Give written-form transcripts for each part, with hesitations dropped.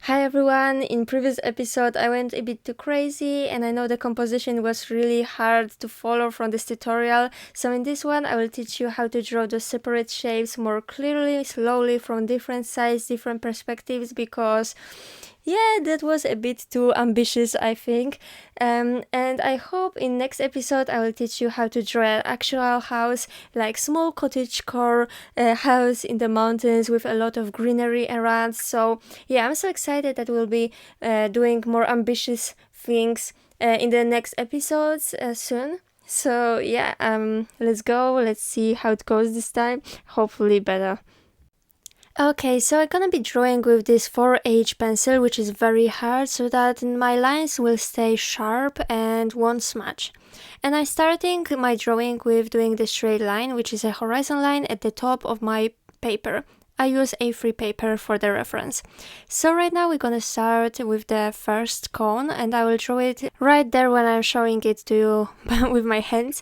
Hi everyone, in previous episode I went a bit too crazy and I know the composition was really hard to follow from this tutorial, so in this one I will teach you how to draw the separate shapes more clearly, slowly, from different sides, different perspectives, because yeah, that was a bit too ambitious, I think. And I hope in next episode I will teach you how to draw an actual house, like small cottagecore house in the mountains with a lot of greenery around. So yeah, I'm so excited that we'll be doing more ambitious things in the next episodes soon. So yeah, let's go. Let's see how it goes this time. Hopefully better. Okay, so I'm gonna be drawing with this 4H pencil, which is very hard, so that my lines will stay sharp and won't smudge. And I'm starting my drawing with doing the straight line, which is a horizon line at the top of my paper. I use A3 paper for the reference. So right now we're gonna start with the first cone, and I will draw it right there when I'm showing it to you with my hands.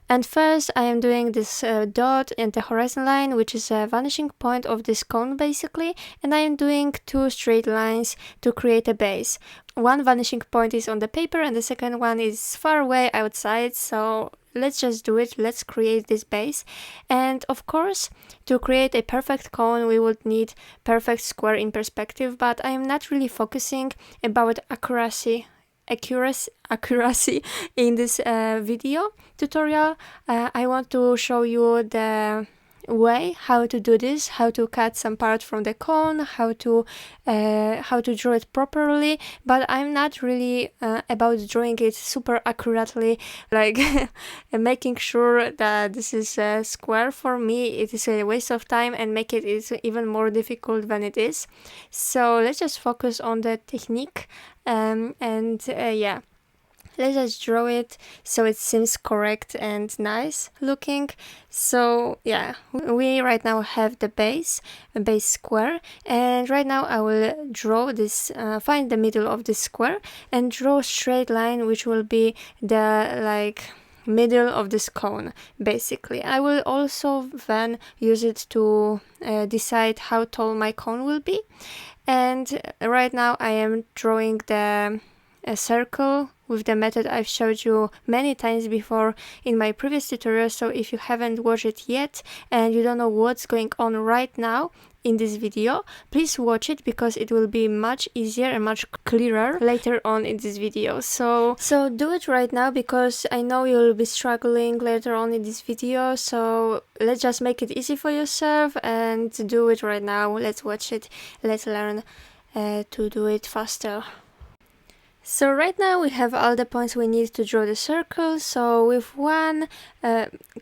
And first I am doing this dot and the horizon line, which is a vanishing point of this cone basically, and I am doing two straight lines to create a base. One vanishing point is on the paper and the second one is far away outside, so let's just do it. Let's create this base. And of course, to create a perfect cone we would need perfect square in perspective, but I am not really focusing about accuracy in this video tutorial. I want to show you the way how to do this, how to cut some part from the cone, how to draw it properly, but I'm not really about drawing it super accurately, like making sure that this is a square. For me it is a waste of time and make it is even more difficult than it is. So let's just focus on the technique, yeah, let's just draw it so it seems correct and nice looking. So yeah, we right now have the base square, and right now I will draw this, find the middle of this square and draw a straight line which will be the middle of this cone basically. I will also then use it to decide how tall my cone will be. And right now I am drawing a circle with the method I've showed you many times before in my previous tutorial. So if you haven't watched it yet and you don't know what's going on right now in this video, please watch it, because it will be much easier and much clearer later on in this video. So do it right now, because I know you'll be struggling later on in this video. So let's just make it easy for yourself and do it right now. Let's watch it. Let's learn to do it faster. So right now we have all the points we need to draw the circle. So with one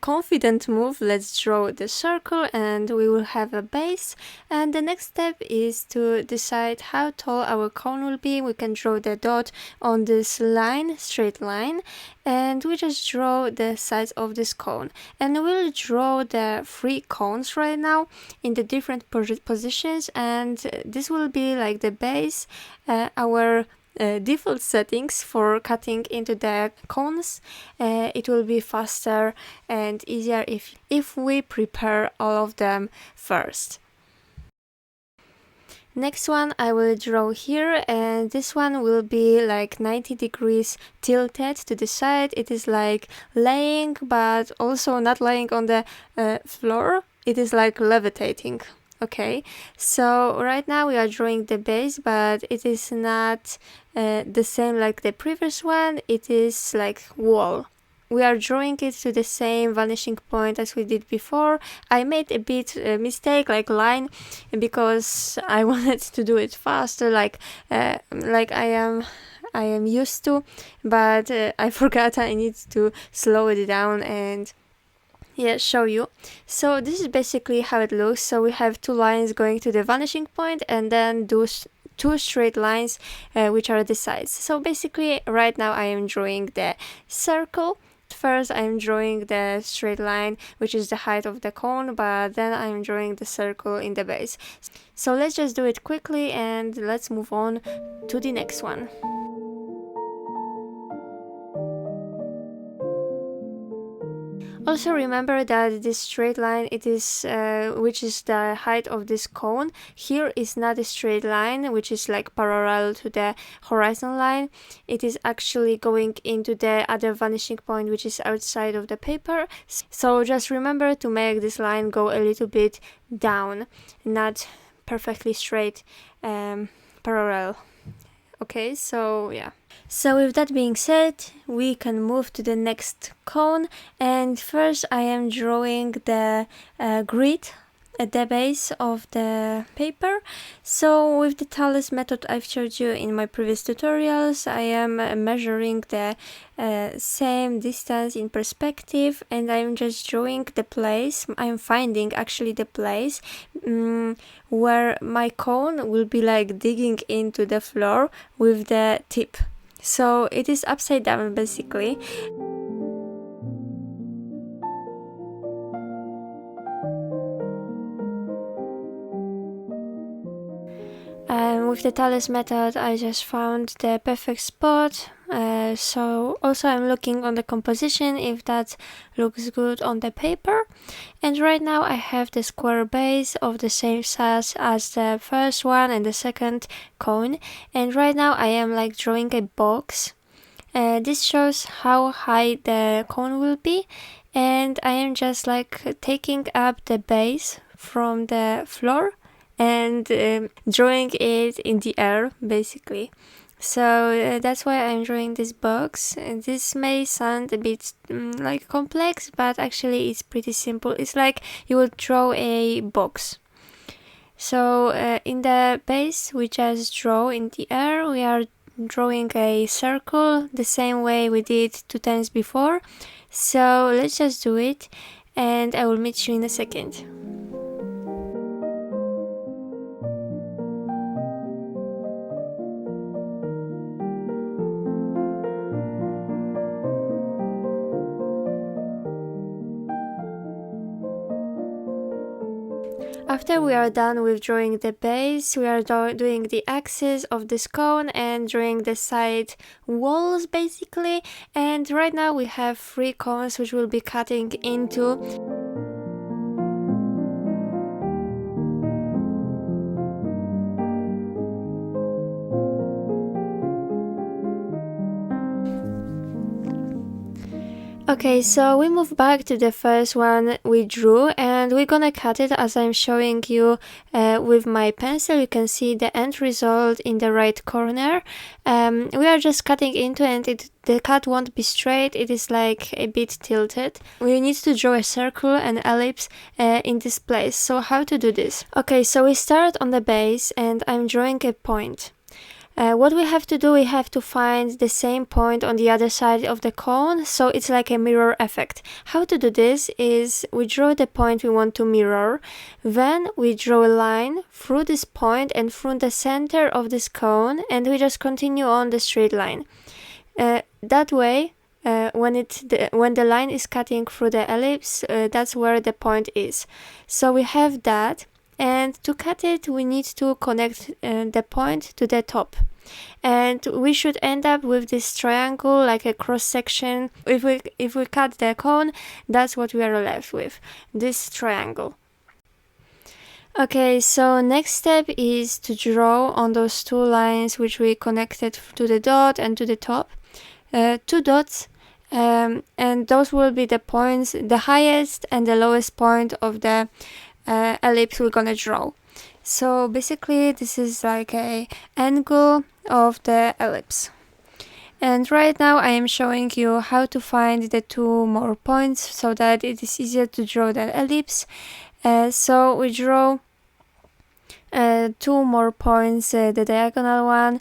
confident move, let's draw the circle and we will have a base. And the next step is to decide how tall our cone will be. We can draw the dot on this line, straight line, and we just draw the sides of this cone. And we'll draw the three cones right now in the different positions, and this will be like the base, our default settings for cutting into the cones. It will be faster and easier if we prepare all of them first. Next one I will draw here, and this one will be like 90 degrees tilted to the side. It is like laying, but also not laying on the floor. It is like levitating. Okay, so right now we are drawing the base, but it is not the same like the previous one. It is like wall. We are drawing it to the same vanishing point as we did before. I made a bit mistake, like line, because I wanted to do it faster, like I am used to, but I forgot I need to slow it down and show you. So this is basically how it looks. So we have two lines going to the vanishing point, and then those two straight lines which are the sides. So basically right now I am drawing the circle. First I am drawing the straight line, which is the height of the cone, but then I am drawing the circle in the base. So let's just do it quickly and let's move on to the next one. Also remember that this straight line, it is which is the height of this cone, here is not a straight line which is like parallel to the horizon line. It is actually going into the other vanishing point which is outside of the paper. So just remember to make this line go a little bit down, not perfectly straight parallel. Okay, so yeah. So with that being said, we can move to the next cone, and first I am drawing the grid at the base of the paper. So with the talus method I've showed you in my previous tutorials, I am measuring the same distance in perspective, and I'm just drawing the place. I'm finding actually the place where my cone will be like digging into the floor with the tip. So it is upside down basically. With the talus method I just found the perfect spot, so also I'm looking on the composition if that looks good on the paper. And right now I have the square base of the same size as the first one and the second cone, and right now I am like drawing a box. This shows how high the cone will be, and I am just like taking up the base from the floor and drawing it in the air basically. So that's why I'm drawing this box. And this may sound a bit like complex, but actually it's pretty simple. It's like you would draw a box. So in the base we just draw in the air, we are drawing a circle the same way we did 2 times before. So let's just do it, and I will meet you in a second. After we are done with drawing the base, we are doing the axis of this cone and drawing the side walls basically. And right now we have 3 cones which we'll be cutting into. Okay, so we move back to the first one we drew, and we're gonna cut it as I'm showing you with my pencil. You can see the end result in the right corner. We are just cutting into it, the cut won't be straight, it is like a bit tilted. We need to draw a circle and ellipse in this place. So how to do this? Okay, so we start on the base and I'm drawing a point. What we have to do, we have to find the same point on the other side of the cone, so it's like a mirror effect. How to do this is we draw the point we want to mirror, then we draw a line through this point and through the center of this cone, and we just continue on the straight line. That way, when the line is cutting through the ellipse, that's where the point is. So we have that. And to cut it, we need to connect the point to the top. And we should end up with this triangle, like a cross section. If we cut the cone, that's what we are left with, this triangle. Okay, so next step is to draw on those 2 lines which we connected to the dot and to the top. 2 dots, and those will be the points, the highest and the lowest point of the ellipse we're gonna draw. So basically this is like a angle of the ellipse. And right now I am showing you how to find the 2 more points so that it is easier to draw the ellipse. So we draw 2 more points, the diagonal one,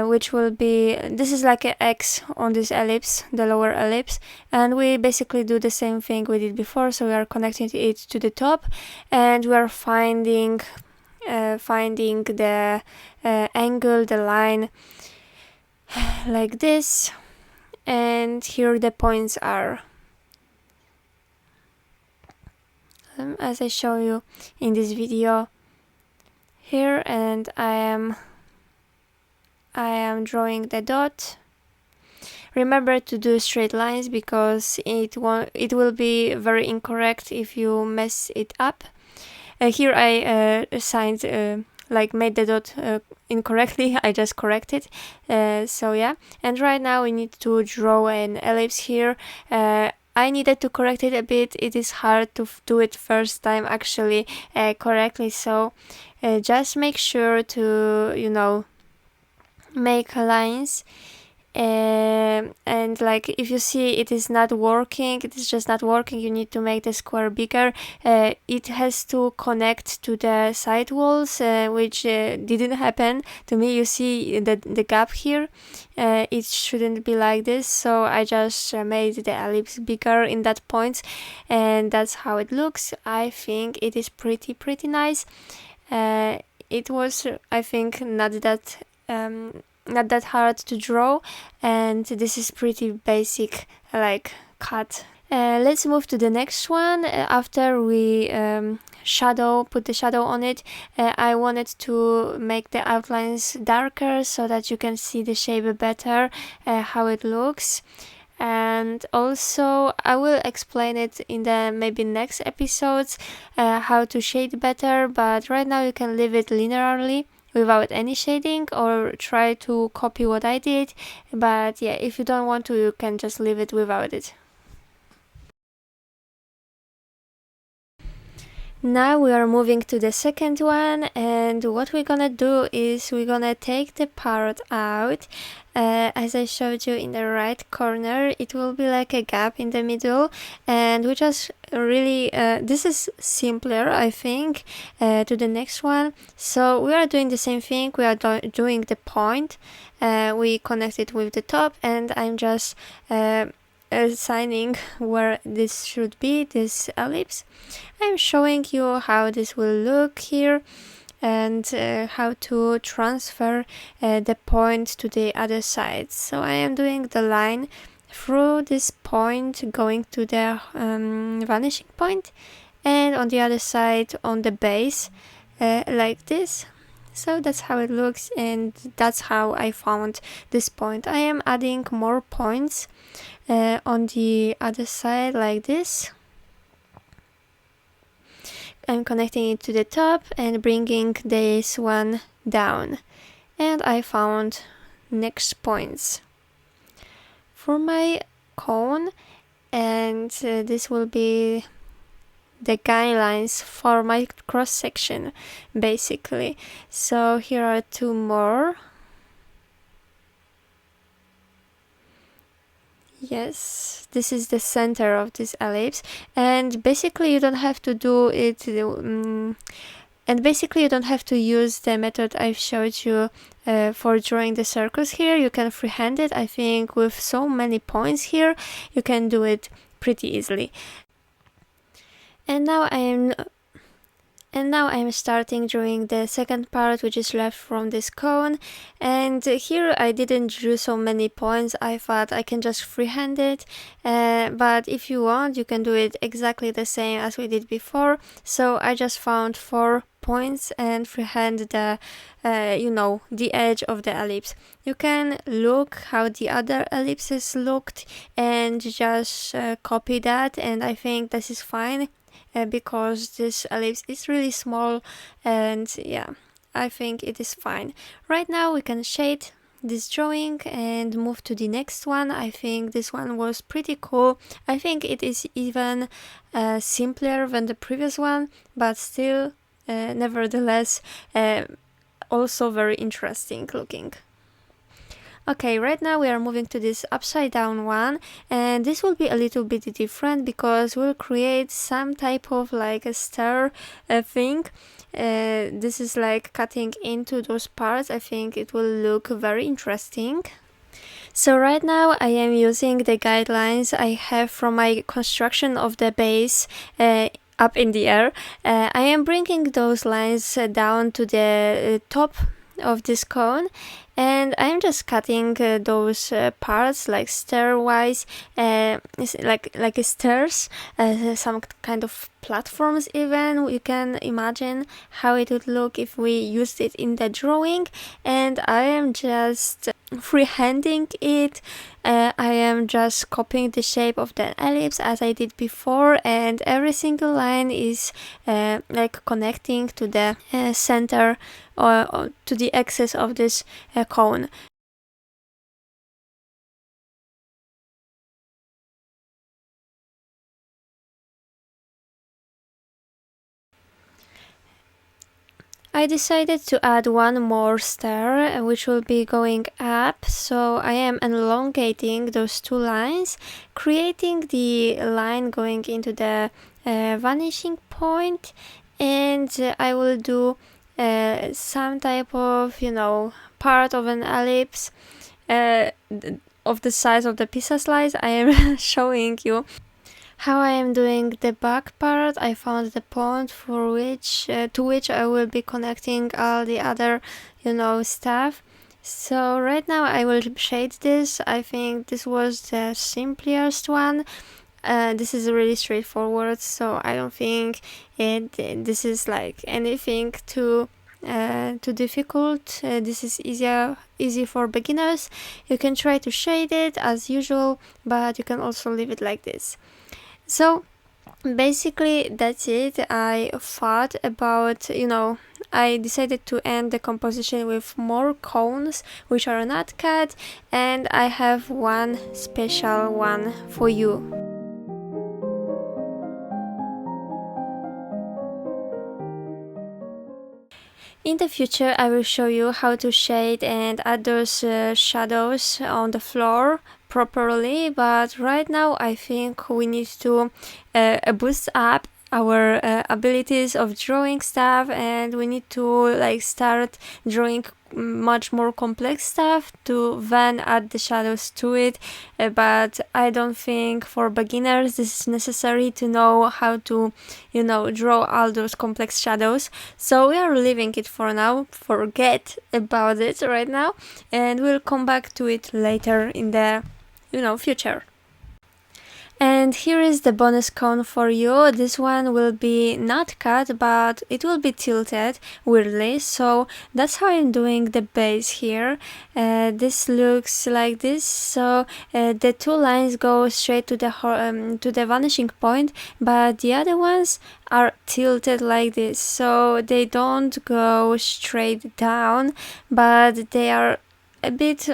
which will be, this is like an X on this ellipse, the lower ellipse, and we basically do the same thing we did before. So we are connecting it to the top, and we are finding the angle, the line, like this, and here the points are, as I show you in this video here, and I am drawing the dot. Remember to do straight lines because it will be very incorrect if you mess it up. Here I made the dot incorrectly. I just corrected. So yeah, and right now we need to draw an ellipse here. I needed to correct it a bit. It is hard to do it first time actually correctly, so just make sure to make lines. And like if you see it is not working, it is just not working, you need to make the square bigger. It has to connect to the side walls, which didn't happen to me. You see the gap here. It shouldn't be like this, so I just made the ellipse bigger in that point, and that's how it looks. I think it is pretty nice. It was, I think, not that hard to draw, and this is pretty basic like cut. Let's move to the next one. After we put the shadow on it, I wanted to make the outlines darker so that you can see the shape better, how it looks. And also I will explain it in the maybe next episodes, how to shade better, but right now you can leave it linearly without any shading, or try to copy what I did. But yeah, if you don't want to, you can just leave it without it. Now we are moving to the second one, and what we're gonna do is we're gonna take the part out. As I showed you in the right corner, it will be like a gap in the middle, and we just really this is simpler, I think, to the next one. So we are doing the same thing. We are doing the point. We connect it with the top, and I'm just assigning where this should be, this ellipse. I'm showing you how this will look here, and how to transfer the point to the other side. So I am doing the line through this point going to the vanishing point, and on the other side on the base, like this. So that's how it looks, and that's how I found this point. I am adding more points on the other side like this. I'm connecting it to the top and bringing this one down, and I found next points for my cone, and this will be the guidelines for my cross section basically. So here are two more. Yes, this is the center of this ellipse, and basically you don't have to do it and basically you don't have to use the method I've showed you for drawing the circles here. You can freehand it. I think with so many points here you can do it pretty easily. And now I'm starting drawing the second part, which is left from this cone. And here I didn't draw so many points. I thought I can just freehand it, but if you want, you can do it exactly the same as we did before. So I just found 4 points and freehand the the edge of the ellipse. You can look how the other ellipses looked and just copy that, and I think this is fine. Because this ellipse is really small, and yeah, I think it is fine. Right now we can shade this drawing and move to the next one. I think this one was pretty cool. I think it is even simpler than the previous one, but still nevertheless also very interesting looking. Okay, right now we are moving to this upside down one, and this will be a little bit different because we'll create some type of like a star thing. This is like cutting into those parts. I think it will look very interesting. So right now I am using the guidelines I have from my construction of the base up in the air. I am bringing those lines down to the top of this cone, and I'm just cutting those parts like stairwise, like stairs, some kind of platforms even. You can imagine how it would look if we used it in the drawing, and I am just freehanding it. I am just copying the shape of the ellipse as I did before, and every single line is like connecting to the center or to the axis of this cone. I decided to add one more star, which will be going up, so I am elongating those two lines, creating the line going into the vanishing point, and I will do some type of, part of an ellipse of the size of the pizza slice. I am showing you how I am doing the back part. I found the point for which to which I will be connecting all the other stuff. So right now I will shade this. I think this was the simplest one. This is really straightforward, so I don't think this is like anything too difficult. This is easy for beginners. You can try to shade it as usual, but you can also leave it like this. So basically that's it. I thought about, I decided to end the composition with more cones which are not cut, and I have one special one for you. In the future, I will show you how to shade and add those shadows on the floor properly, but right now I think we need to boost up our abilities of drawing stuff, and we need to start drawing much more complex stuff to then add the shadows to it. But I don't think for beginners this is necessary to know how to draw all those complex shadows, so we are leaving it for now. Forget about it right now, and we'll come back to it later in the future. And here is the bonus cone for you. This one will be not cut, but it will be tilted weirdly. So that's how I'm doing the base here. This looks like this. So the two lines go straight to the vanishing point, but the other ones are tilted like this. So they don't go straight down, but they are a bit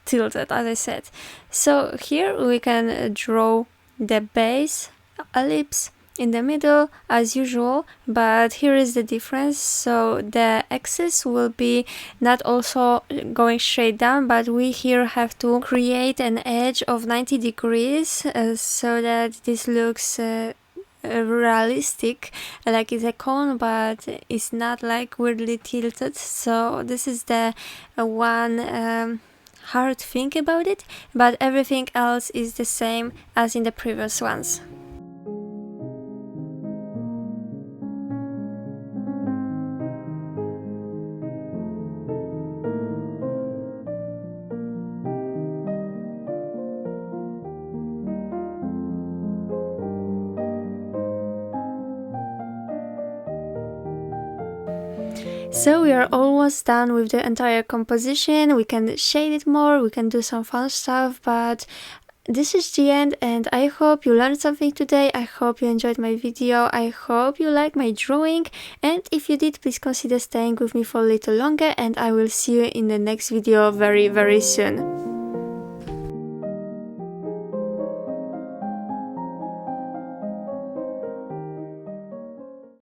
tilted, as I said. So here we can draw the base ellipse in the middle as usual, but here is the difference. So the axis will be not also going straight down, but we here have to create an edge of 90 degrees so that this looks realistic, like it's a cone, but it's not like weirdly tilted. So this is the one hard thing about it, but everything else is the same as in the previous ones. So we are almost done with the entire composition. We can shade it more, we can do some fun stuff, but this is the end, and I hope you learned something today. I hope you enjoyed my video. I hope you like my drawing, and if you did, please consider staying with me for a little longer, and I will see you in the next video very, very soon.